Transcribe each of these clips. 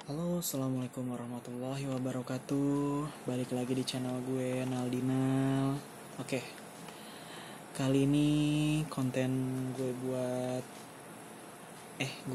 Halo, assalamualaikum warahmatullahi wabarakatuh. Balik lagi di channel gue Naldinal. Oke, kali ini konten gue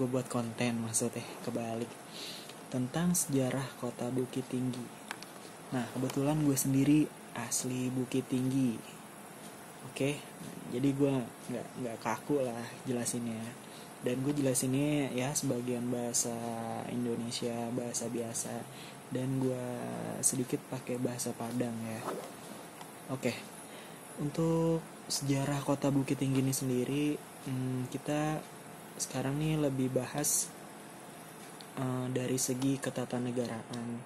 buat konten maksudnya kebalik tentang sejarah kota Bukit Tinggi. Nah, kebetulan gue sendiri asli Bukit Tinggi. Oke, jadi gue nggak kaku lah jelasinnya. Dan gue jelasinnya ya sebagian bahasa Indonesia, bahasa biasa, dan gue sedikit pakai bahasa Padang ya. Oke, untuk sejarah kota Bukit Tinggi ini sendiri, kita sekarang nih lebih bahas dari segi ketatanegaraan,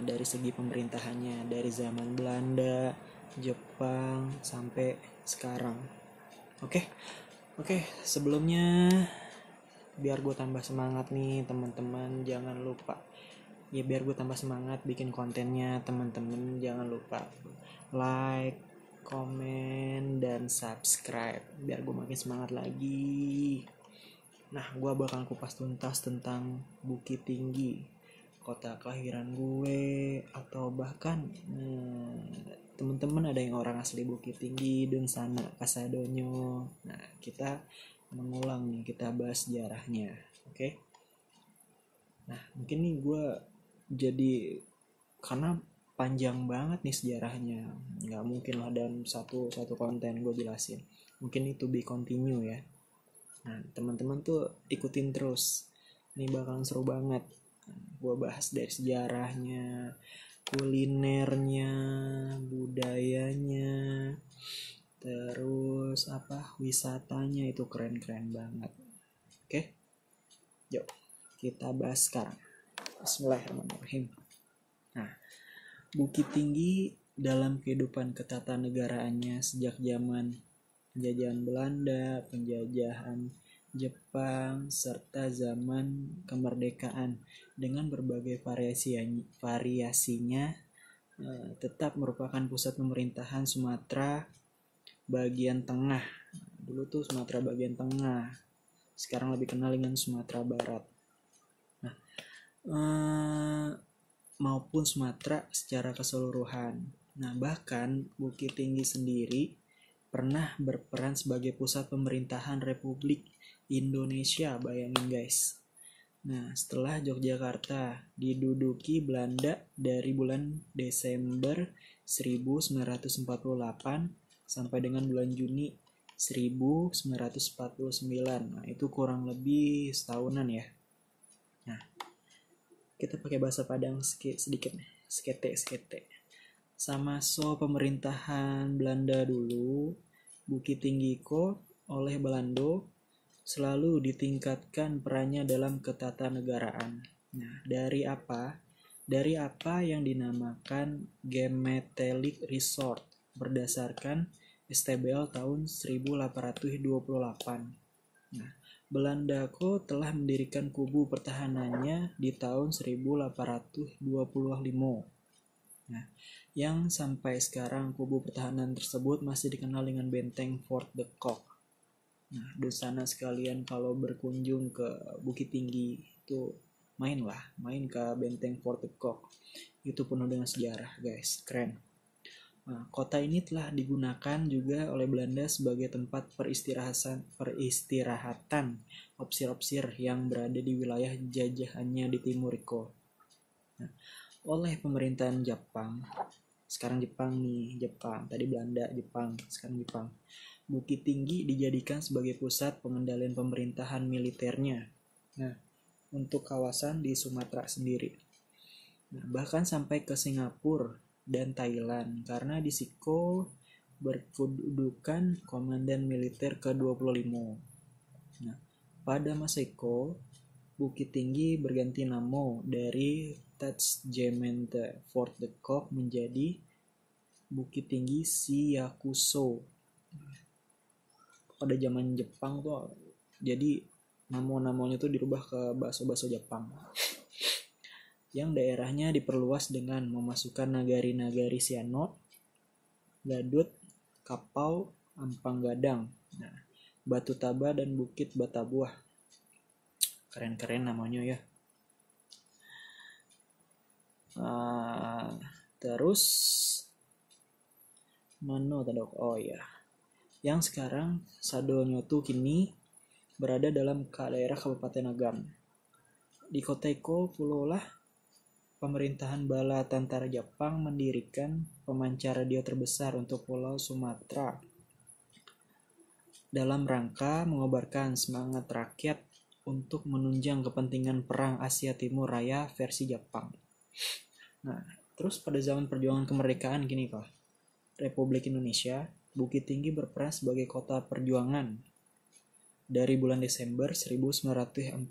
dari segi pemerintahannya, dari zaman Belanda, Jepang sampai sekarang. Oke, oke. Sebelumnya biar gue tambah semangat nih teman-teman, jangan lupa ya, biar gue tambah semangat bikin kontennya, teman-teman jangan lupa like, komen, dan subscribe biar gue makin semangat lagi. Nah, gue bakal kupas tuntas tentang Bukit Tinggi, kota kelahiran gue, atau bahkan teman-teman ada yang orang asli Bukit Tinggi, Dunsana, Kasadonyo. Nah, kita mengulang nih, kita bahas sejarahnya. Oke. Nah, mungkin nih gue jadi, karena panjang banget nih sejarahnya, nggak mungkin lah dalam satu konten gue jelasin. Mungkin itu be continue ya. Nah, teman-teman tuh ikutin terus. Ini bakalan seru banget. Gue bahas dari sejarahnya, kulinernya, budayanya, terus wisatanya itu keren-keren banget. Oke, yuk kita bahas sekarang. Bismillahirrahmanirrahim. Nah, Bukit Tinggi dalam kehidupan ketatanegaraannya sejak zaman penjajahan Belanda, penjajahan Jepang, serta zaman kemerdekaan dengan berbagai variasinya tetap merupakan pusat pemerintahan Sumatera bagian tengah. Dulu tuh Sumatera bagian tengah, sekarang lebih kenal dengan Sumatera Barat. Nah, maupun Sumatera secara keseluruhan. Nah, bahkan Bukit Tinggi sendiri pernah berperan sebagai pusat pemerintahan Republik Indonesia, bayangin guys. Nah, setelah Yogyakarta diduduki Belanda dari bulan Desember 1948 sampai dengan bulan Juni 1949. Nah, itu kurang lebih setahunan ya. Nah, kita pakai bahasa Padang sedikit nih, skete. Sama pemerintahan Belanda dulu, Bukit Tinggi ko oleh Belanda selalu ditingkatkan perannya dalam ketatanegaraan. Nah, dari apa? Dari apa yang dinamakan Gemetelik Resort berdasarkan STBL tahun 1828. Nah, Belanda telah mendirikan kubu pertahanannya di tahun 1825. Nah, yang sampai sekarang kubu pertahanan tersebut masih dikenal dengan benteng Fort de Kock. Nah, di sana sekalian kalau berkunjung ke Bukit Tinggi itu main ke benteng Fort de Kock. Itu penuh dengan sejarah, guys. Keren. Nah, kota ini telah digunakan juga oleh Belanda sebagai tempat peristirahatan opsir-opsir yang berada di wilayah jajahannya di Timur Iko. Nah, oleh pemerintahan Jepang, sekarang Jepang, tadi Belanda, Jepang, sekarang Jepang. Bukit Tinggi dijadikan sebagai pusat pengendalian pemerintahan militernya. Nah, untuk kawasan di Sumatera sendiri. Nah, bahkan sampai ke Singapura dan Thailand, karena di Siko berkedudukan komandan militer ke-25. Nah, pada masa itu, Bukit Tinggi berganti nama dari Tatsugemente Fort de Kock menjadi Bukit Tinggi Shiyakuso. Pada zaman Jepang tuh, jadi nama-namanya tuh dirubah ke bahasa Jepang. Yang daerahnya diperluas dengan memasukkan nagari-nagari Siano, Gadut, Kapau, Ampang Gadang, Batu Taba, dan Bukit Batabuah. Keren-keren namanya ya. Terus mana tadok? Oh ya, yang sekarang Sadonyotu kini berada dalam daerah Kabupaten Agam. Di kota Iko Pulolah pemerintahan bala tentara Jepang mendirikan pemancar radio terbesar untuk Pulau Sumatera dalam rangka mengobarkan semangat rakyat untuk menunjang kepentingan perang Asia Timur Raya versi Jepang. Nah, terus pada zaman perjuangan kemerdekaan gini kok, Republik Indonesia, Bukit Tinggi berperan sebagai kota perjuangan dari bulan Desember 1948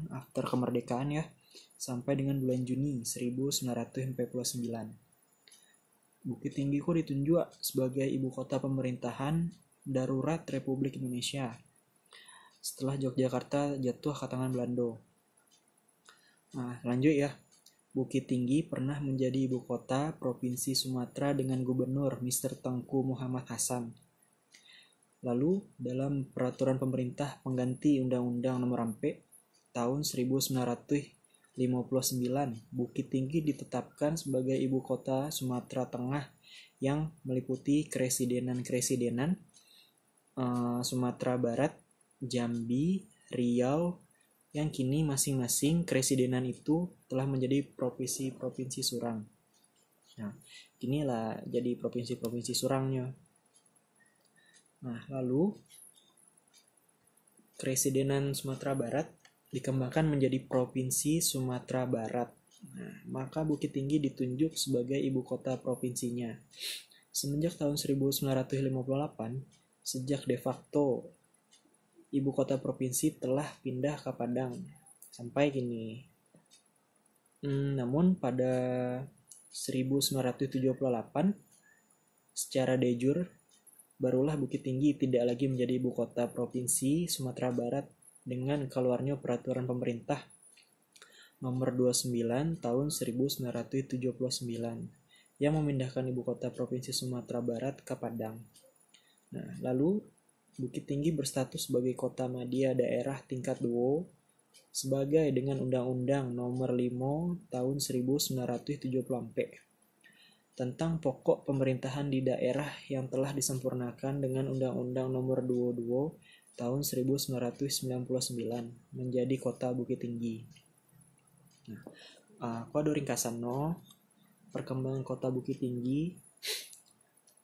after kemerdekaan ya, sampai dengan bulan Juni 1949. Bukit Tinggi kok ditunjuk sebagai ibu kota pemerintahan darurat Republik Indonesia setelah Yogyakarta jatuh ke tangan Belanda. Nah, lanjut ya. Bukit Tinggi pernah menjadi ibu kota Provinsi Sumatera dengan Gubernur Mr. Tengku Muhammad Hasan. Lalu, dalam peraturan pemerintah pengganti Undang-Undang Nomor Rampe tahun 1959, Bukit Tinggi ditetapkan sebagai ibu kota Sumatera Tengah yang meliputi Kresidenan Sumatera Barat, Jambi, Riau, yang kini masing-masing kresidenan itu telah menjadi provinsi-provinsi surang. Nah, inilah jadi provinsi-provinsi surangnya. Nah, lalu Kresidenan Sumatera Barat dikembangkan menjadi Provinsi Sumatera Barat. Nah, maka Bukit Tinggi ditunjuk sebagai ibu kota provinsinya. Semenjak tahun 1958, sejak de facto ibu kota provinsi telah pindah ke Padang sampai kini. Namun pada 1978 secara de jure barulah Bukit Tinggi tidak lagi menjadi ibu kota provinsi Sumatera Barat dengan keluarnya peraturan pemerintah nomor 29 tahun 1979 yang memindahkan ibu kota provinsi Sumatera Barat ke Padang. Nah, lalu Bukit Tinggi berstatus sebagai kota madya daerah tingkat 2 sebagai dengan Undang-Undang Nomor 5 Tahun 1974 tentang pokok pemerintahan di daerah yang telah disempurnakan dengan Undang-Undang Nomor 22 Tahun 1999 menjadi kota Bukit Tinggi. Nah, aku ada ringkasan perkembangan kota Bukit Tinggi.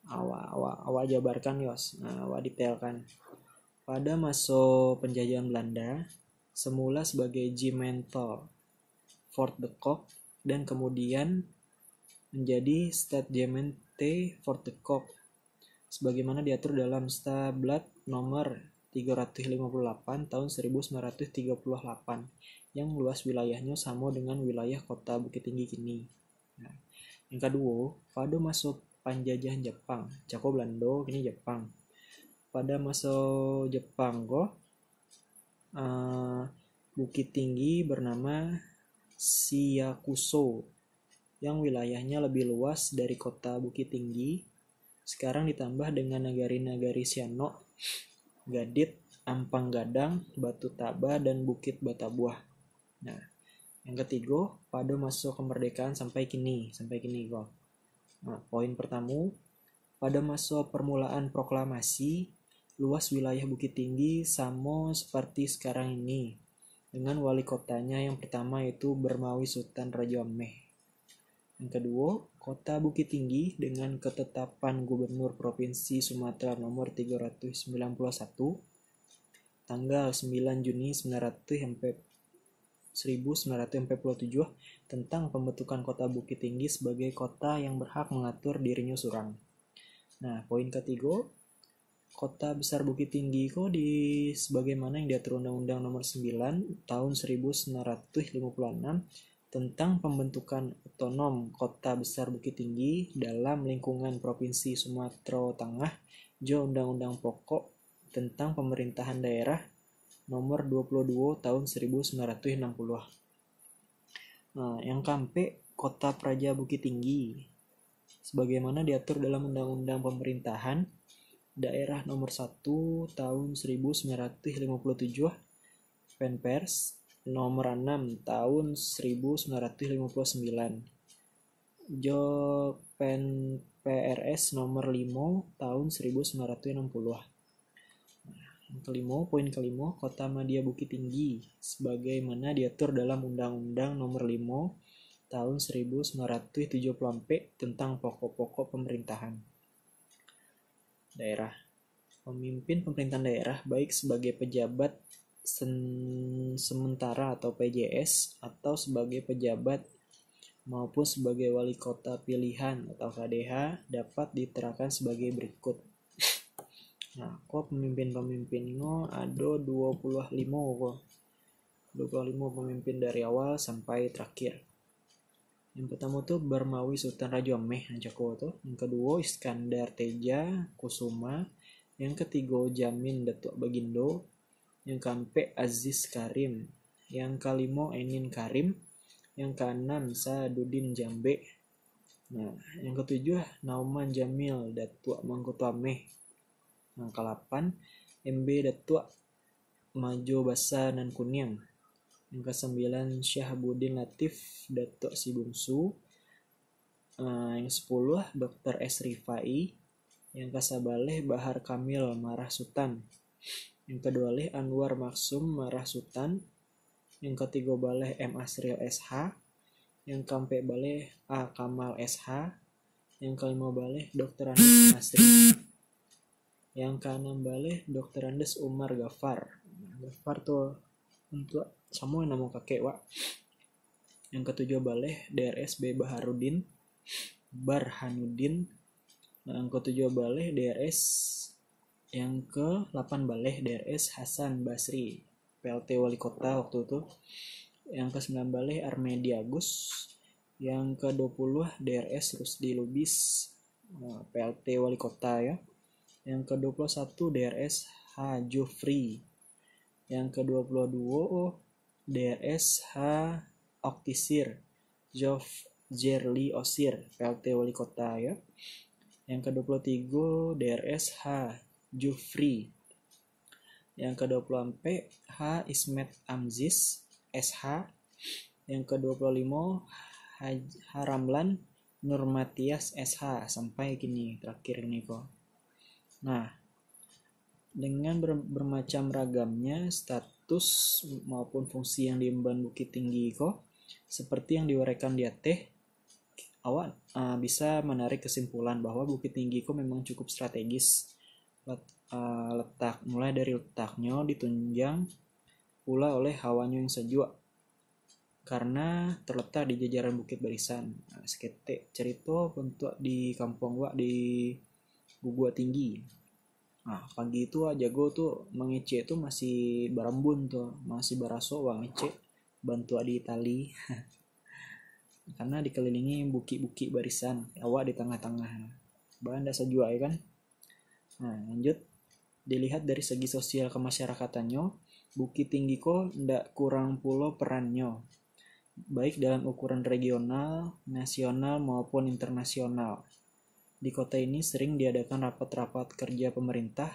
Awak jabarkan yos, awak detailkan. Pada masa penjajahan Belanda, semula sebagai Gemeente Fort de Kock dan kemudian menjadi Stad Gemeente Fort de Kock sebagaimana diatur dalam Stadblad nomor 358 tahun 1938 yang luas wilayahnya sama dengan wilayah kota Bukit Tinggi kini. Nah, yang kedua, pada masa penjajahan Jepang, Cako Belanda kini Jepang. Pada masa Jepang Bukit Tinggi bernama Shiyakuso yang wilayahnya lebih luas dari kota Bukit Tinggi. Sekarang ditambah dengan nagari-nagari Sianok, Gadit, Ampang Gadang, Batu Taba, dan Bukit Batabuah. Nah, yang ketiga, pada masa kemerdekaan sampai kini kok. Nah, poin pertama, pada masa permulaan proklamasi, luas wilayah Bukit Tinggi sama seperti sekarang ini, dengan wali kotanya yang pertama yaitu Bermawi Sultan Raja Ameh. Yang kedua, kota Bukit Tinggi dengan ketetapan Gubernur Provinsi Sumatera nomor 391 tanggal 9 Juni 1947 tentang pembentukan kota Bukit Tinggi sebagai kota yang berhak mengatur dirinya surang. Nah, poin ketiga, kota besar Bukit Tinggi sebagaimana yang diatur Undang-Undang Nomor 9 Tahun 1956 tentang pembentukan otonom Kota Besar Bukit Tinggi dalam lingkungan Provinsi Sumatera Tengah jo Undang-Undang Pokok tentang Pemerintahan Daerah Nomor 22 Tahun 1960. Nah, yang keempat, Kota Praja Bukit Tinggi sebagaimana diatur dalam Undang-Undang Pemerintahan Daerah Nomor 1 Tahun 1957, Penpers Nomor 6 Tahun 1959. Jopen PRS nomor 5 tahun 1960. Poin kelima, Kota Madya Bukit Tinggi sebagaimana diatur dalam Undang-Undang nomor 5 tahun 1974 tentang pokok-pokok pemerintahan daerah. Pemimpin pemerintahan daerah baik sebagai pejabat sementara atau PJS atau sebagai pejabat maupun sebagai wali kota pilihan atau KDH dapat diterapkan sebagai berikut. Nah, kok pemimpin-pemimpin ini ada 25 kok. 25 pemimpin dari awal sampai terakhir. Yang pertama tuh Barmawi Sultan Raja Ameh Joko tuh. Yang kedua Iskandar Teja Kusuma. Yang ketiga Jamin Datuk Bagindo. Yang keempat Aziz Karim. Yang kelima Enin Karim. Yang keenam Sadudin Jambe. Nah, yang ketujuh Nauman Jamil Datuk Mangkutu Ameh. Yang ke-8 MB Datuk Majo Basa dan Kuning. Yang ke-9 Syahabuddin Latif Datuk Si Bungsu. Yang 10 Dr. S. Rifai. Yang ke-11 Bahar Kamil Marah Sultan. Yang ke-12 Anwar Maksum Marah Sultan. Yang ke-13 M. Asril SH. Yang ke-4 A. Kamal SH. Yang ke-15 Dr. Andes Nasri. Yang ke-6 Dr. Andes Umar Ghaffar. Ghaffar tuh untuk semua nama kakek wak. Yang ke-7 DRS B. Barhanuddin. Yang ke-7 DRS. Yang ke-8 DRS Hasan Basri, PLT Wali Kota waktu itu. Yang ke-9 Armedi Agus. Yang ke-20 DRS Rusdi Lubis, PLT Wali Kota ya. Yang ke-21 DRS H. Jufri. Yang ke-22 DRS H. Oktisir Jerli Osir, PLT Wali Kota ya. Yang ke-23 DRS H. Jufri. Yang ke-24 H. Ismet Amziz SH. Yang ke-25 Haramlan Nurmatias SH. Sampai gini terakhir ini kok. Nah, dengan bermacam ragamnya status maupun fungsi yang diemban Bukit Tinggi kok, seperti yang diuraikan di atas, awak bisa menarik kesimpulan bahwa Bukit Tinggi kok memang cukup strategis. Mulai dari letaknya ditunjang pula oleh hawanya yang sejuk karena terletak di jajaran Bukit Barisan. Seketik cerita bentuk di kampung wak di Gugua Tinggi. Nah, pagi itu jago tuh mengecek tuh masih barambun tuh, masih baraso wang ngecek bantu di tali. Karena dikelilingi bukit-bukit barisan, awak di tengah-tengah. Bahan dah sejuk ya kan. Nah, lanjut dilihat dari segi sosial kemasyarakatannya, Bukit Tinggi kok ndak kurang pula perannya, baik dalam ukuran regional, nasional maupun internasional. Di kota ini sering diadakan rapat-rapat kerja pemerintah,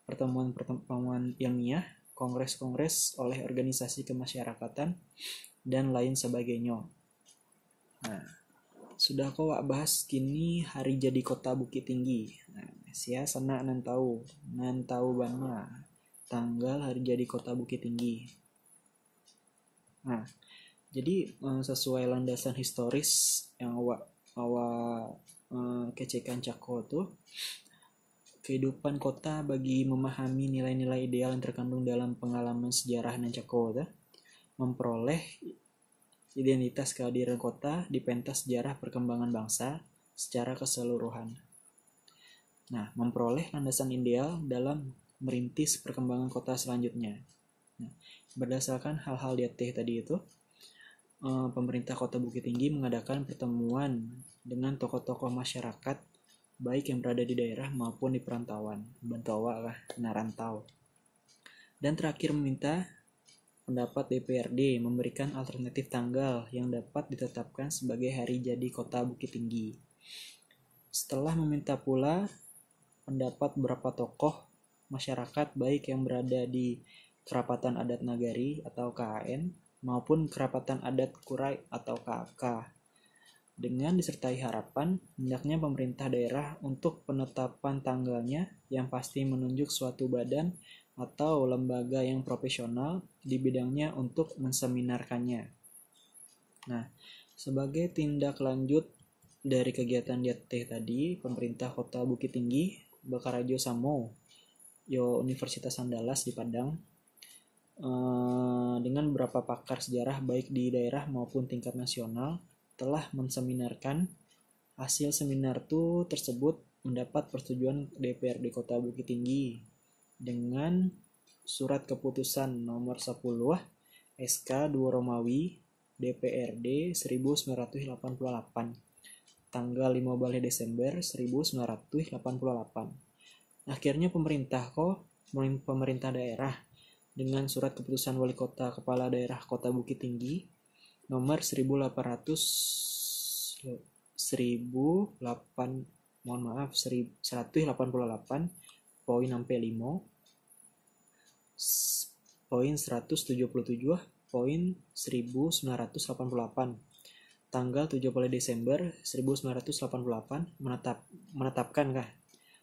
pertemuan-pertemuan ilmiah, kongres-kongres oleh organisasi kemasyarakatan, dan lain sebagainya. Nah, sudah kau bahas kini hari jadi kota Bukit Tinggi. Nah, sia sana nan tahu banyak tanggal hari jadi kota Bukit Tinggi. Nah, jadi sesuai landasan historis yang awak kecekan cako tuh, kehidupan kota bagi memahami nilai-nilai ideal yang terkandung dalam pengalaman sejarah dan cako tuh, memperoleh identitas kehadiran kota di pentas sejarah perkembangan bangsa secara keseluruhan. Nah, memperoleh landasan ideal dalam merintis perkembangan kota selanjutnya. Nah, berdasarkan hal-hal di atas tadi itu, pemerintah Kota Bukit Tinggi mengadakan pertemuan dengan tokoh-tokoh masyarakat baik yang berada di daerah maupun di perantauan, bantawa lah, narantau. Dan terakhir meminta pendapat DPRD memberikan alternatif tanggal yang dapat ditetapkan sebagai hari jadi Kota Bukit Tinggi. Setelah meminta pula pendapat beberapa tokoh masyarakat baik yang berada di Kerapatan Adat Nagari atau KAN maupun Kerapatan Adat Kurai atau KAK. dengan disertai harapan hendaknya pemerintah daerah untuk penetapan tanggalnya yang pasti menunjuk suatu badan atau lembaga yang profesional di bidangnya untuk menseminarkannya. Nah, sebagai tindak lanjut dari kegiatan DT tadi, pemerintah Kota Bukit Tinggi, Bakarajo Samo, Universitas Andalas di Padang, dengan beberapa pakar sejarah baik di daerah maupun tingkat nasional telah menseminarkan. Hasil seminar tersebut mendapat persetujuan DPRD Kota Bukit Tinggi dengan surat keputusan nomor 10 SK 2 Romawi DPRD 1988 tanggal 15 Desember 1988. Akhirnya pemerintah daerah dengan surat keputusan Wali Kota Kepala Daerah Kota Bukit Tinggi nomor 188 poin sampai 5 poin 177 poin 1988 tanggal 17 Desember 1988 menetapkan kah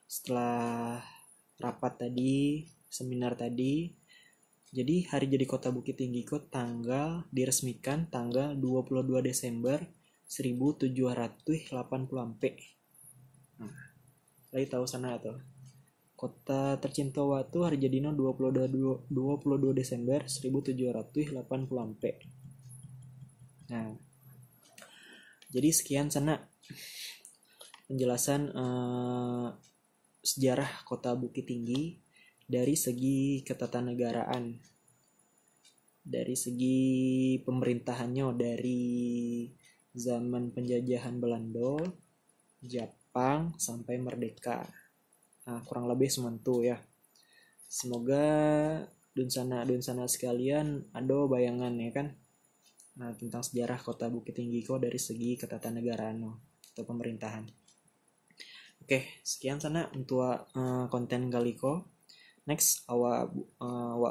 setelah rapat tadi, seminar tadi. Jadi hari jadi Kota Bukit Tinggi tanggal diresmikan tanggal 22 Desember 1780 Nah, lagi tahu sana atau Kota tercinta waktu hari jadina 22 Desember 1780 Nah, jadi sekian sana penjelasan sejarah Kota Bukit Tinggi dari segi ketatanegaraan, dari segi pemerintahannya dari zaman penjajahan Belanda, Jepang sampai merdeka. Nah, kurang lebih sementu ya. Semoga dunsana sekalian ada bayangan ya kan. Nah, tentang sejarah Kota Bukit Tinggi dari segi ketatanegaraan atau pemerintahan. Oke, sekian sana untuk konten kali Next awak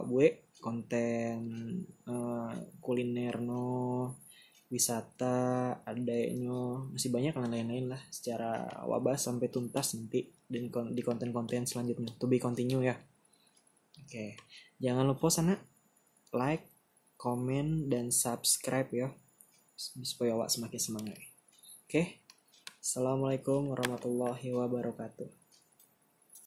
buat konten kuliner wisata adanya masih banyak lain-lain lah secara wabah sampai tuntas nanti di konten-konten selanjutnya. To be continue ya. Oke, jangan lupa sana like, komen, dan subscribe ya supaya awak semakin semangat. Oke, assalamualaikum warahmatullahi wabarakatuh.